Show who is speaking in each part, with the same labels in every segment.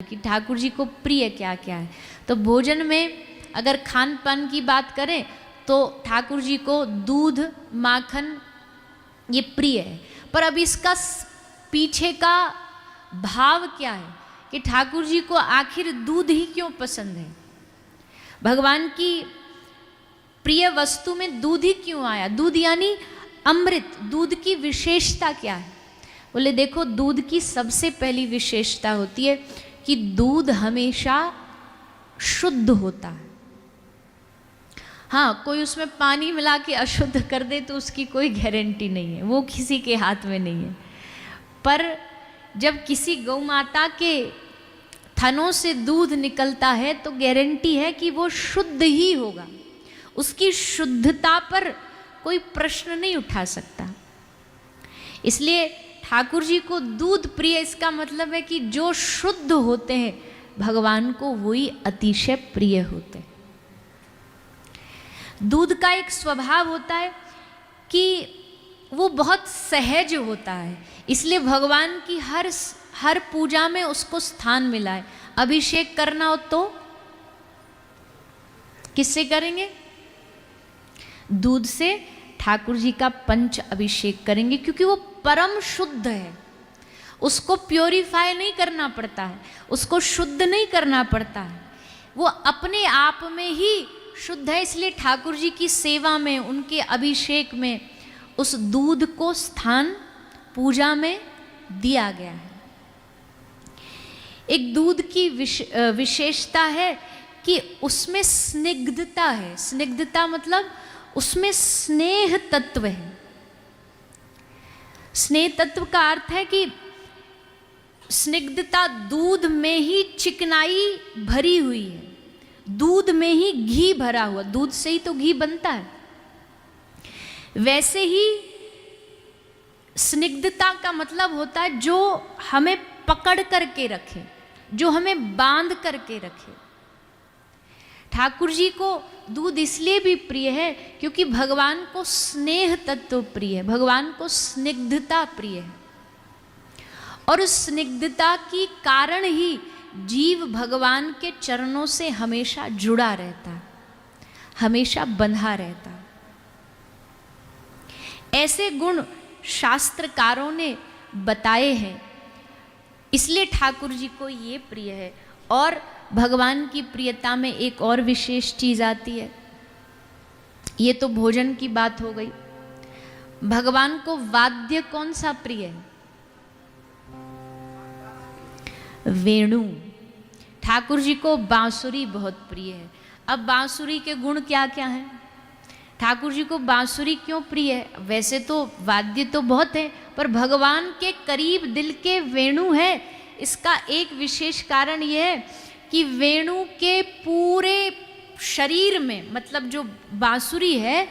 Speaker 1: कि ठाकुर जी को प्रिय क्या क्या है। तो भोजन में अगर खान पान की बात करें तो ठाकुर जी को दूध माखन ये प्रिय है। पर अब इसका पीछे का भाव क्या है कि ठाकुर जी को आखिर दूध ही क्यों पसंद है, भगवान की प्रिय वस्तु में दूध ही क्यों आया। दूध यानी अमृत, दूध की विशेषता क्या है। बोले देखो, दूध की सबसे पहली विशेषता होती है कि दूध हमेशा शुद्ध होता है। हाँ, कोई उसमें पानी मिला के अशुद्ध कर दे तो उसकी कोई गारंटी नहीं है, वो किसी के हाथ में नहीं है। पर जब किसी गौ माता के थनों से दूध निकलता है तो गारंटी है कि वो शुद्ध ही होगा, उसकी शुद्धता पर कोई प्रश्न नहीं उठा सकता। इसलिए ठाकुर जी को दूध प्रिय, इसका मतलब है कि जो शुद्ध होते हैं भगवान को वही अतिशय प्रिय होते हैं। दूध का एक स्वभाव होता है कि वो बहुत सहज होता है, इसलिए भगवान की हर पूजा में उसको स्थान मिला है। अभिषेक करना हो तो किससे करेंगे? दूध से ठाकुर जी का पंच अभिषेक करेंगे, क्योंकि वो परम शुद्ध है, उसको प्योरीफाई नहीं करना पड़ता है, उसको शुद्ध नहीं करना पड़ता है, वो अपने आप में ही शुद्ध है। इसलिए ठाकुर जी की सेवा में, उनके अभिषेक में उस दूध को स्थान पूजा में दिया गया है। एक दूध की विशेषता है कि उसमें स्निग्धता है। स्निग्धता मतलब उसमें स्नेह तत्व है। स्नेह तत्व का अर्थ है कि स्निग्धता दूध में ही चिकनाई भरी हुई है, दूध में ही घी भरा हुआ, दूध से ही तो घी बनता है। वैसे ही स्निग्धता का मतलब होता है जो हमें पकड़ करके रखे, जो हमें बांध करके रखे। ठाकुर जी को दूध इसलिए भी प्रिय है क्योंकि भगवान को स्नेह तत्व प्रिय है, भगवान को स्निग्धता प्रिय है। और उस स्निग्धता की कारण ही जीव भगवान के चरणों से हमेशा जुड़ा रहता है, हमेशा बंधा रहता है। ऐसे गुण शास्त्रकारों ने बताए हैं, इसलिए ठाकुर जी को ये प्रिय है। और भगवान की प्रियता में एक और विशेष चीज आती है। ये तो भोजन की बात हो गई। भगवान को वाद्य कौन सा प्रिय है? वेणु। ठाकुर जी को बांसुरी बहुत प्रिय है। अब बांसुरी के गुण क्या क्या हैं? ठाकुर जी को बांसुरी क्यों प्रिय है? वैसे तो वाद्य तो बहुत है, पर भगवान के करीब दिल के वेणु है। इसका एक विशेष कारण यह है कि वेणु के पूरे शरीर में, मतलब जो बांसुरी है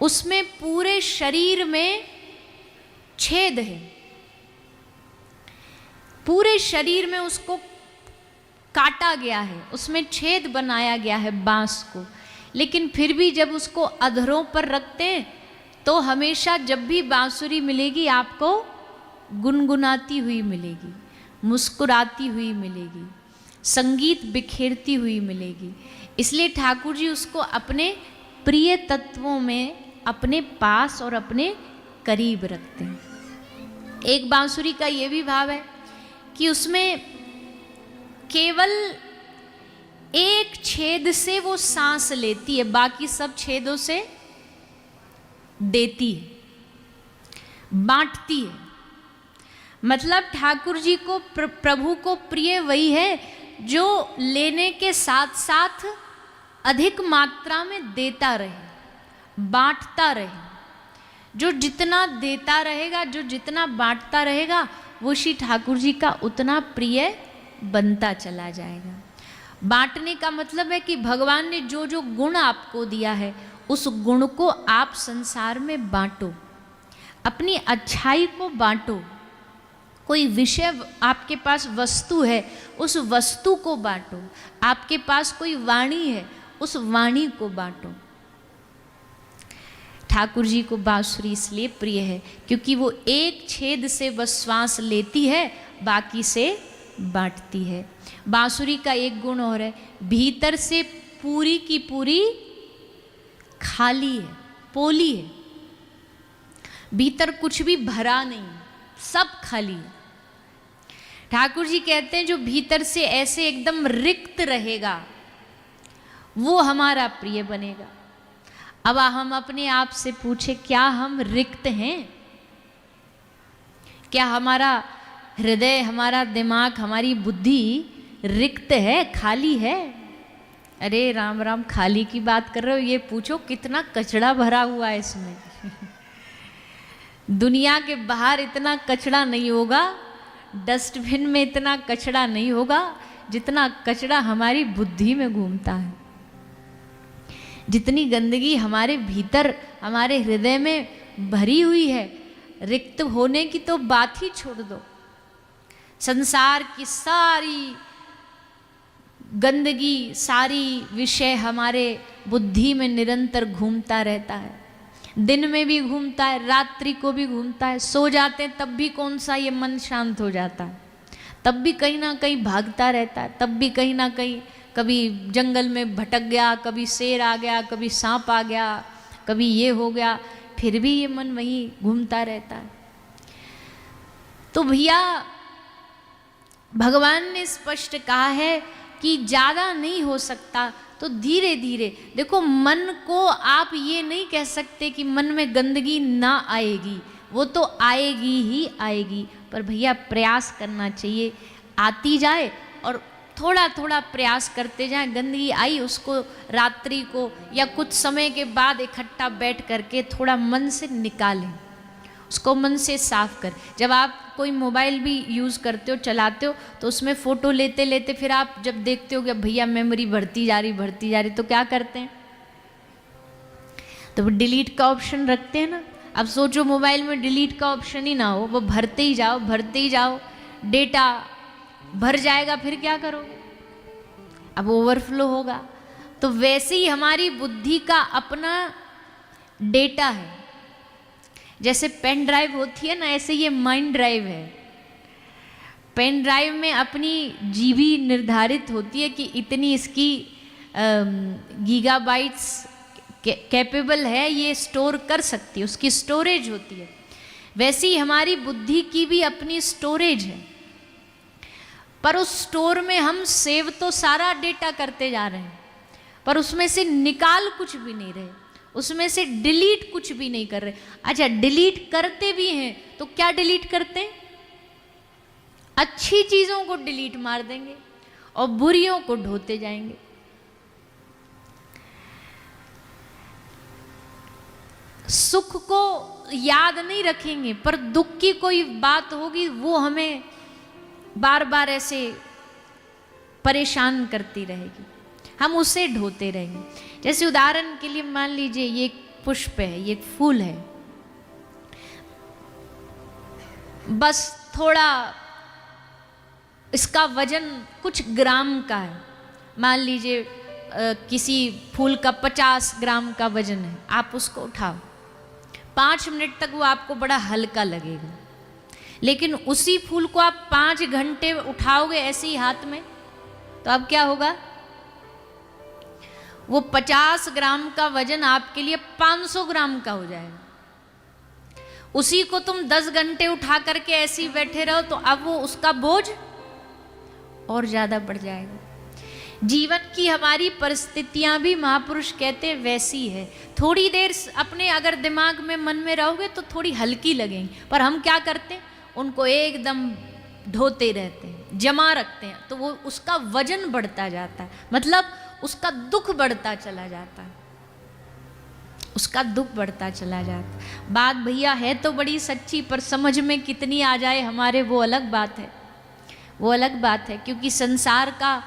Speaker 1: उसमें पूरे शरीर में छेद है, पूरे शरीर में उसको काटा गया है, उसमें छेद बनाया गया है बांस को। लेकिन फिर भी जब उसको अधरों पर रखते हैं तो हमेशा जब भी बांसुरी मिलेगी आपको गुनगुनाती हुई मिलेगी, मुस्कुराती हुई मिलेगी, संगीत बिखेरती हुई मिलेगी। इसलिए ठाकुर जी उसको अपने प्रिय तत्वों में अपने पास और अपने करीब रखते हैं। एक बांसुरी का ये भी भाव है कि उसमें केवल एक छेद से वो सांस लेती है, बाकी सब छेदों से देती है, बांटती है। मतलब ठाकुर जी को प्रभु को प्रिय वही है जो लेने के साथ साथ अधिक मात्रा में देता रहे, बांटता रहे। जो जितना देता रहेगा, जो जितना बांटता रहेगा, वो श्री ठाकुर जी का उतना प्रिय बनता चला जाएगा। बांटने का मतलब है कि भगवान ने जो जो गुण आपको दिया है उस गुण को आप संसार में बांटो, अपनी अच्छाई को बांटो। कोई विषय आपके पास वस्तु है, उस वस्तु को बांटो। आपके पास कोई वाणी है, उस वाणी को बांटो। ठाकुर जी को बांसुरी इसलिए प्रिय है क्योंकि वो एक छेद से बस श्वास लेती है, बाकी से बांटती है। बांसुरी का एक गुण और है, भीतर से पूरी की पूरी खाली है, पोली है, भीतर कुछ भी भरा नहीं, सब खाली है। ठाकुर जी कहते हैं जो भीतर से ऐसे एकदम रिक्त रहेगा वो हमारा प्रिय बनेगा। अब हम अपने आप से पूछे, क्या हम रिक्त हैं? क्या हमारा हृदय, हमारा दिमाग, हमारी बुद्धि रिक्त है, खाली है? अरे राम राम, खाली की बात कर रहे हो? ये पूछो कितना कचरा भरा हुआ है इसमें। दुनिया के बाहर इतना कचरा नहीं होगा, डस्टबिन में इतना कचरा नहीं होगा जितना कचरा हमारी बुद्धि में घूमता है। जितनी गंदगी हमारे भीतर, हमारे हृदय में भरी हुई है, रिक्त होने की तो बात ही छोड़ दो। संसार की सारी गंदगी, सारी विषय हमारे बुद्धि में निरंतर घूमता रहता है। दिन में भी घूमता है, रात्रि को भी घूमता है। सो जाते हैं तब भी कौन सा ये मन शांत हो जाता है, तब भी कहीं ना कहीं भागता रहता है, तब भी कहीं ना कहीं कभी जंगल में भटक गया, कभी शेर आ गया, कभी सांप आ गया, कभी ये हो गया, फिर भी ये मन वहीं घूमता रहता है। तो भैया भगवान ने स्पष्ट कहा है कि ज़्यादा नहीं हो सकता, तो धीरे धीरे देखो। मन को आप ये नहीं कह सकते कि मन में गंदगी ना आएगी, वो तो आएगी ही आएगी, पर भैया प्रयास करना चाहिए, आती जाए और थोड़ा थोड़ा प्रयास करते जाएं। गंदगी आई उसको रात्रि को या कुछ समय के बाद इकट्ठा बैठ करके थोड़ा मन से निकालें, उसको मन से साफ कर। जब आप कोई मोबाइल भी यूज़ करते हो, चलाते हो, तो उसमें फ़ोटो लेते लेते फिर आप जब देखते हो कि भैया मेमोरी बढ़ती जा रही, तो क्या करते हैं? तो वो डिलीट का ऑप्शन रखते हैं ना। अब सोचो मोबाइल में डिलीट का ऑप्शन ही ना हो, वो भरते ही जाओ, डेटा भर जाएगा, फिर क्या करोगे? अब ओवरफ्लो होगा। तो वैसे ही हमारी बुद्धि का अपना डेटा है। जैसे पेन ड्राइव होती है ना, ऐसे ये माइंड ड्राइव है। पेन ड्राइव में अपनी जीबी निर्धारित होती है कि इतनी इसकी गीगाबाइट्स कैपेबल है, ये स्टोर कर सकती है, उसकी स्टोरेज होती है। वैसे ही हमारी बुद्धि की भी अपनी स्टोरेज है, पर उस स्टोर में हम सेव तो सारा डेटा करते जा रहे हैं, पर उसमें से निकाल कुछ भी नहीं रहे, उसमें से डिलीट कुछ भी नहीं कर रहे। अच्छा, डिलीट करते भी हैं तो क्या डिलीट करते हैं? अच्छी चीजों को डिलीट मार देंगे और बुरियों को ढोते जाएंगे। सुख को याद नहीं रखेंगे, पर दुख की कोई बात होगी वो हमें बार बार ऐसे परेशान करती रहेगी, हम उसे ढोते रहेंगे। जैसे उदाहरण के लिए मान लीजिए ये एक पुष्प है, ये एक फूल है, बस थोड़ा इसका वजन कुछ ग्राम का है। मान लीजिए किसी फूल का 50 ग्राम का वजन है, आप उसको उठाओ, 5 मिनट तक वो आपको बड़ा हल्का लगेगा। लेकिन उसी फूल को आप 5 घंटे उठाओगे ऐसे ही हाथ में, तो अब क्या होगा? वो 50 ग्राम का वजन आपके लिए 500 ग्राम का हो जाएगा। उसी को तुम 10 घंटे उठा करके ऐसे ही बैठे रहो तो अब वो उसका बोझ और ज्यादा बढ़ जाएगा। जीवन की हमारी परिस्थितियां भी महापुरुष कहते वैसी है। थोड़ी देर अपने अगर दिमाग में, मन में रहोगे तो थोड़ी हल्की लगेंगी, पर हम क्या करते हैं? उनको एकदम ढोते रहते हैं, जमा रखते हैं, तो वो उसका वजन बढ़ता जाता है, मतलब उसका दुख बढ़ता चला जाता है, उसका दुख बढ़ता चला जाता है। बात भैया है तो बड़ी सच्ची, पर समझ में कितनी आ जाए हमारे, वो अलग बात है, वो अलग बात है। क्योंकि संसार का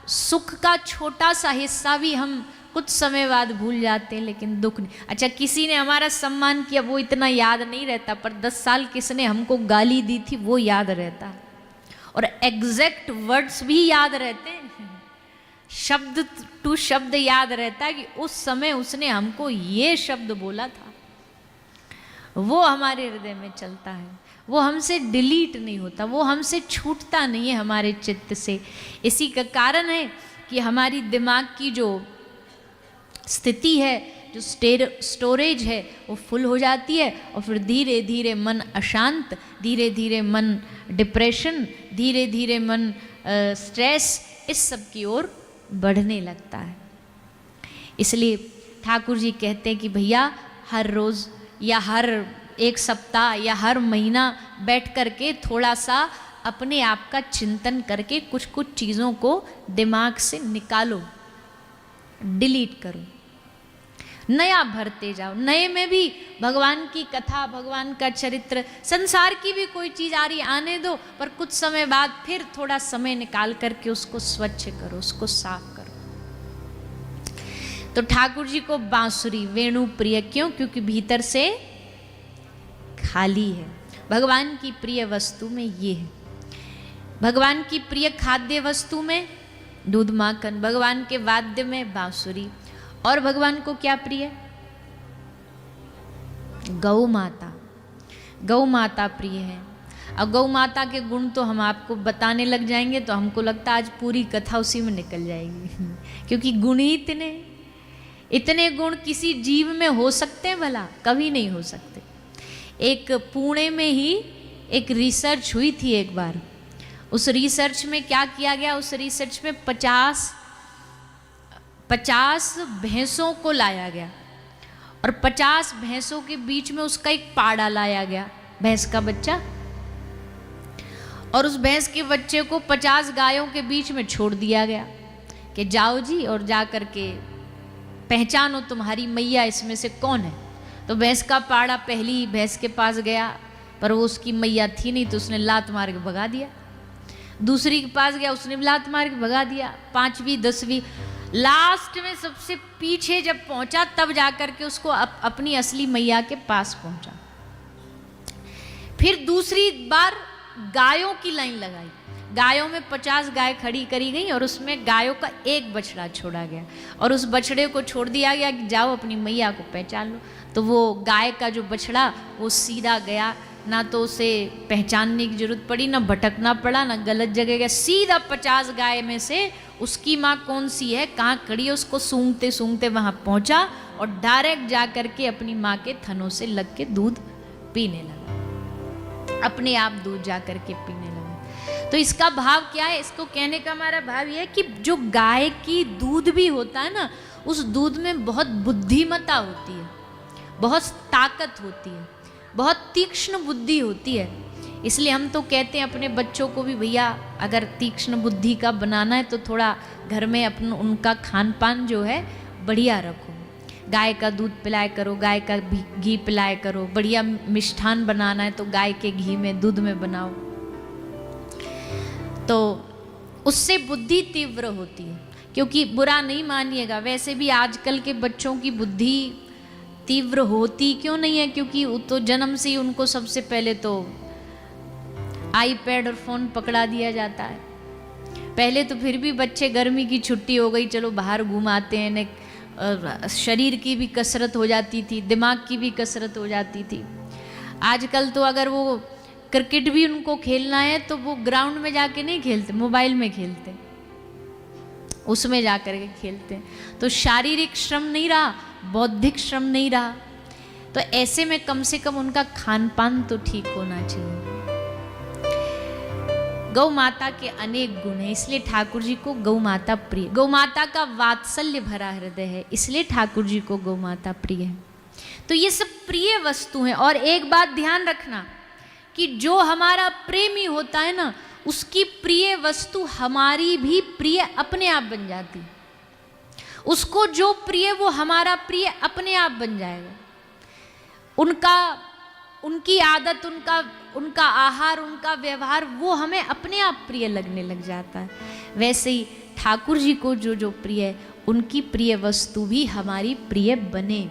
Speaker 1: सुख का छोटा सा हिस्सा भी हम कुछ समय बाद भूल जाते हैं, लेकिन दुख नहीं। अच्छा, किसी ने हमारा सम्मान किया, वो इतना याद नहीं रहता, पर 10 साल किसने हमको गाली दी थी वो याद रहता है, और एग्जैक्ट वर्ड्स भी याद रहते हैं, शब्द टू शब्द याद रहता है कि उस समय उसने हमको ये शब्द बोला था, वो हमारे हृदय में चलता है, वो हमसे डिलीट नहीं होता, वो हमसे छूटता नहीं है हमारे चित्त से। इसी का कारण है कि हमारी दिमाग की जो स्थिति है, जो स्टोरेज है, वो फुल हो जाती है और फिर धीरे धीरे मन अशांत, धीरे धीरे मन डिप्रेशन, धीरे धीरे मन स्ट्रेस, इस सब की ओर बढ़ने लगता है। इसलिए ठाकुर जी कहते हैं कि भैया हर रोज़ या हर एक सप्ताह या हर महीना बैठ करके थोड़ा सा अपने आप का चिंतन करके कुछ कुछ चीज़ों को दिमाग से निकालो, डिलीट करो, नया भरते जाओ। नए में भी भगवान की कथा, भगवान का चरित्र, संसार की भी कोई चीज़ आ रही आने दो, पर कुछ समय बाद फिर थोड़ा समय निकाल करके उसको स्वच्छ करो, उसको साफ करो। तो ठाकुर जी को बांसुरी वेणु प्रिय क्यों? क्योंकि भीतर से खाली है। भगवान की प्रिय वस्तु में ये है। भगवान की प्रिय खाद्य वस्तु में दूध माखन, भगवान के वाद्य में बांसुरी, और भगवान को क्या प्रिय? गौ माता। गौ माता प्रिय है। अब गौ माता के गुण तो हम आपको बताने लग जाएंगे तो हमको लगता है आज पूरी कथा उसी में निकल जाएगी क्योंकि गुण ही इतने गुण किसी जीव में हो सकते हैं भला? कभी नहीं हो सकते। एक पुणे में ही एक रिसर्च हुई थी एक बार। उस रिसर्च में क्या किया गया? उस रिसर्च में 50 भैंसों को लाया गया और 50 भैंसों के बीच में उसका एक पाड़ा लाया गया, भैंस का बच्चा, और उस भैंस के बच्चे को 50 गायों के बीच में छोड़ दिया गया कि जाओ जी और जा कर के पहचानो तुम्हारी मैया इसमें से कौन है। तो भैंस का पाड़ा पहली भैंस के पास गया, पर वो उसकी मैया थी नहीं, तो उसने लात मार के भगा दिया। दूसरी के पास गया, उसने भी लात मार के भगा दिया। 5वीं 10वीं, लास्ट में सबसे पीछे जब पहुंचा तब जाकर के उसको अपनी असली मैया के पास पहुंचा। फिर दूसरी बार गायों की लाइन लगाई। गायों में 50 गाय खड़ी करी गई और उसमें गायों का एक बछड़ा छोड़ा गया और उस बछड़े को छोड़ दिया गया कि जाओ अपनी मैया को पहचान लो। तो वो गाय का जो बछड़ा वो सीधा गया, ना तो उसे पहचानने की जरूरत पड़ी, ना भटकना पड़ा, ना गलत जगह गया, सीधा 50 गाय में से उसकी माँ कौन सी है, कहाँ खड़ी है, उसको सूंघते सूंघते वहाँ पहुँचा और डायरेक्ट जा करके अपनी माँ के थनों से लग के दूध पीने लगा, अपने आप दूध जा करके पीने लगा। तो इसका भाव क्या है? इसको कहने का हमारा भाव यह है कि जो गाय की दूध भी होता है ना, उस दूध में बहुत बुद्धिमता होती है, बहुत ताकत होती है, बहुत तीक्ष्ण बुद्धि होती है। इसलिए हम तो कहते हैं अपने बच्चों को भी, भैया अगर तीक्ष्ण बुद्धि का बनाना है तो थोड़ा घर में उनका खान पान जो है बढ़िया रखो। गाय का दूध पिलाया करो, गाय का घी पिलाया करो, बढ़िया मिष्ठान बनाना है तो गाय के घी में दूध में बनाओ, तो उससे बुद्धि तीव्र होती है। क्योंकि बुरा नहीं मानिएगा, वैसे भी आजकल के बच्चों की बुद्धि तीव्र होती क्यों नहीं है? क्योंकि तो जन्म से ही उनको सबसे पहले तो आईपैड और फ़ोन पकड़ा दिया जाता है। पहले तो फिर भी बच्चे गर्मी की छुट्टी हो गई चलो बाहर घुमाते हैं, शरीर की भी कसरत हो जाती थी, दिमाग की भी कसरत हो जाती थी। आजकल तो अगर वो क्रिकेट भी उनको खेलना है तो वो ग्राउंड में जाके नहीं खेलते, मोबाइल में खेलते, उसमें जा कर के खेलते हैं। तो शारीरिक श्रम नहीं रहा, बौद्धिक श्रम नहीं रहा। तो ऐसे में कम से कम उनका खान पान तो ठीक होना चाहिए। गौ माता के अनेक गुण हैं, इसलिए ठाकुर जी को गौ माता प्रिय। गौ माता का वात्सल्य भरा हृदय है, इसलिए ठाकुर जी को गौ माता प्रिय है। तो ये सब प्रिय वस्तु हैं। और एक बात ध्यान रखना कि जो हमारा प्रेमी होता है ना, उसकी प्रिय वस्तु हमारी भी प्रिय अपने आप बन जाती। उसको जो प्रिय वो हमारा प्रिय अपने आप बन जाएगा। उनकी आदत, उनका आहार, उनका व्यवहार वो हमें अपने आप प्रिय लगने लग जाता है। वैसे ही ठाकुर जी को जो जो प्रिय है, उनकी प्रिय वस्तु भी हमारी प्रिय बने।